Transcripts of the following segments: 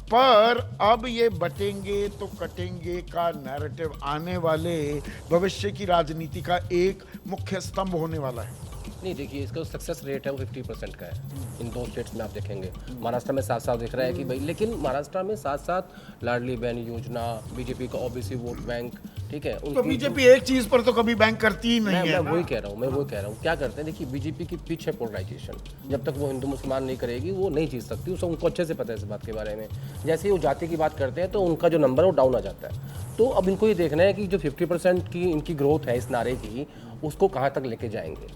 पर अब ये बटेंगे तो कटेंगे का नैरेटिव आने वाले भविष्य की राजनीति का एक मुख्य स्तंभ होने वाला है। नहीं, देखिए इसका जो सक्सेस रेट है वो 50% का है इन दो स्टेट्स में। आप देखेंगे महाराष्ट्र में साथ साथ दिख रहा है कि भाई, लेकिन महाराष्ट्र में साथ साथ लाडली बहन योजना, बीजेपी का ओबीसी वोट बैंक, ठीक है, तो बीजेपी एक चीज पर तो कभी बैंक करती ही नहीं है। मैं वही कह रहा हूँ क्या करते हैं। देखिए बीजेपी की पीछे पोलराइजेशन, जब तक वो हिंदू मुसलमान नहीं करेगी वो नहीं जीत सकती। उसको उनको अच्छे से पता है इस बात के बारे में। जैसे ही वो जाति की बात करते हैं तो उनका जो नंबर है वो डाउन आ जाता है। तो अब इनको ये देखना है कि जो 50% की इनकी ग्रोथ है इस नारे की, उसको कहाँ तक लेके जाएंगे,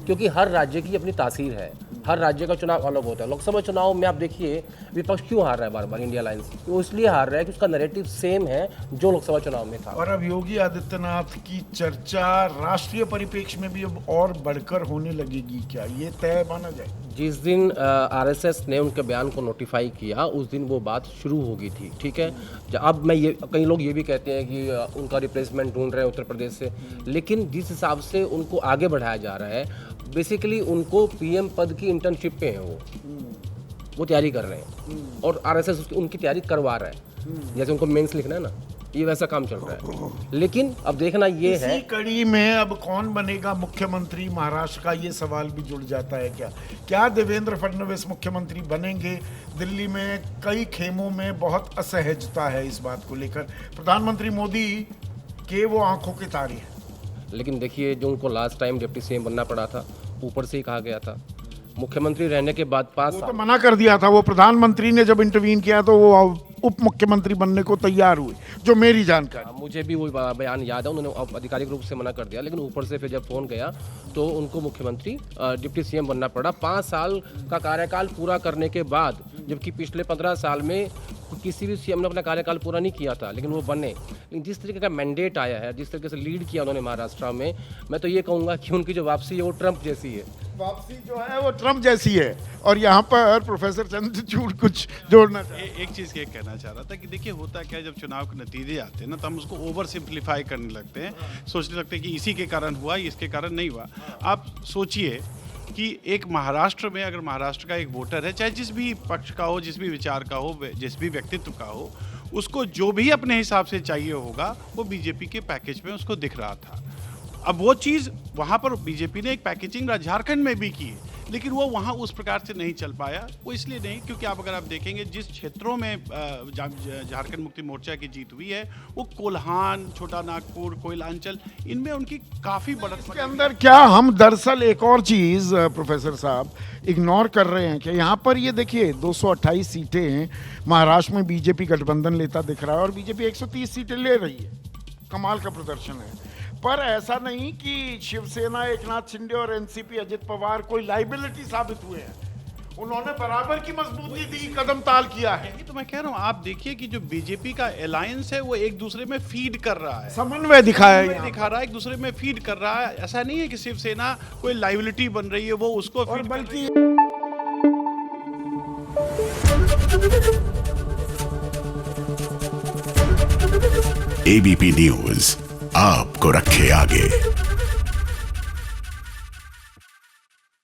क्योंकि हर राज्य की अपनी तासीर है। हर राज्य का चुनाव अलग होता है। लोकसभा चुनाव में आप देखिए विपक्ष क्यों हार रहा है बार बार, इंडिया अलायंस, वो इसलिए हार रहा है कि उसका नैरेटिव सेम है जो लोकसभा चुनाव में था। और अब योगी आदित्यनाथ की चर्चा राष्ट्रीय परिप्रेक्ष्य में भी अब और बढ़कर होने लगेगी क्या, ये तय माना जाए? जिस दिन आरएसएस ने उनके बयान को नोटिफाई किया उस दिन वो बात शुरू हो गई थी, ठीक है। अब मैं ये, कई लोग ये भी कहते हैं कि उनका रिप्लेसमेंट ढूंढ रहे हैं उत्तर प्रदेश से, लेकिन जिस हिसाब से उनको आगे बढ़ाया जा रहा है, बेसिकली उनको पीएम पद की इंटर्नशिप पे है वो तैयारी कर रहे हैं और आरएसएस उनकी तैयारी करवा रहा है। जैसे उनको मेंस लिखना है ना, ये वैसा काम चल रहा है। लेकिन अब देखना ये है, इसी कड़ी में अब कौन बनेगा मुख्यमंत्री महाराष्ट्र का, ये सवाल भी जुड़ जाता है। क्या देवेंद्र फडणवीस मुख्यमंत्री बनेंगे? दिल्ली में कई खेमों में बहुत असहजता है इस बात को लेकर। प्रधानमंत्री मोदी के वो आंखों के तारे हैं। लेकिन देखिए जो उनको लास्ट टाइम डिप्टी सीएम बनना पड़ा था, ऊपर से ही कहा गया था। मुख्यमंत्री रहने के बाद 5 साल तो मना कर दिया था। वो प्रधानमंत्री ने जब इंटरवीन किया तो वो उप मुख्यमंत्री बनने को तैयार हुए, जो मेरी जानकारी। मुझे भी वही बयान याद है, उन्होंने आधिकारिक रूप से मना कर दिया। लेकिन ऊपर से फिर जब फोन गया तो उनको मुख्यमंत्री डिप्टी सीएम बनना पड़ा 5 साल का कार्यकाल पूरा करने के बाद, जबकि पिछले 15 साल में किसी भी सीएम ने अपना कार्यकाल पूरा नहीं किया था, लेकिन वो बने। लेकिन जिस तरीके का मैंडेट आया है, जिस तरीके से लीड किया उन्होंने महाराष्ट्र में, मैं तो ये कहूँगा कि उनकी जो वापसी है वो ट्रंप जैसी है। वापसी जो है वो ट्रंप जैसी है। और यहाँ पर प्रोफेसर चंद्रचूड़ कुछ जोड़ना चाहिए। एक चीज़ ये कहना चाह रहा था कि देखिए होता क्या है, जब चुनाव के नतीजे आते हैं ना तो हम उसको ओवर सिंप्लीफाई करने लगते हैं, सोचने लगते हैं कि इसी के कारण हुआ, इसके कारण नहीं हुआ। आप सोचिए कि एक महाराष्ट्र में अगर महाराष्ट्र का एक वोटर है, चाहे जिस भी पक्ष का हो, जिस भी विचार का हो, जिस भी व्यक्तित्व का हो, उसको जो भी अपने हिसाब से चाहिए होगा वो बीजेपी के पैकेज में उसको दिख रहा था। अब वो चीज़ वहाँ पर बीजेपी ने एक पैकेजिंग झारखंड में भी की, लेकिन वो वहाँ उस प्रकार से नहीं चल पाया। वो इसलिए नहीं क्योंकि आप देखेंगे जिस क्षेत्रों में झारखंड मुक्ति मोर्चा की जीत हुई है, वो कोल्हान, छोटा नागपुर, कोयलांचल, इनमें उनकी काफ़ी बढ़त। इसके अंदर क्या हम दरअसल एक और चीज़ प्रोफेसर साहब इग्नोर कर रहे हैं कि यहाँ पर ये देखिए 228 सीटें हैं महाराष्ट्र में बीजेपी गठबंधन लेता दिख रहा है और बीजेपी 130 सीटें ले रही है। कमाल का प्रदर्शन है। पर ऐसा नहीं कि शिवसेना, एकनाथ शिंदे और एनसीपी, अजित पवार कोई लाइबिलिटी साबित हुए हैं। उन्होंने बराबर की मजबूती दी, कदम ताल किया है। तो मैं कह रहा हूँ, आप देखिए कि जो बीजेपी का अलायंस है वो एक दूसरे में फीड कर रहा है, समन्वय दिखाया दिखा रहा है, एक दूसरे में फीड कर रहा है। ऐसा नहीं है कि शिवसेना कोई लाइबिलिटी बन रही है, वो उसको और बल्कि एबीपी न्यूज आपको रखे आगे।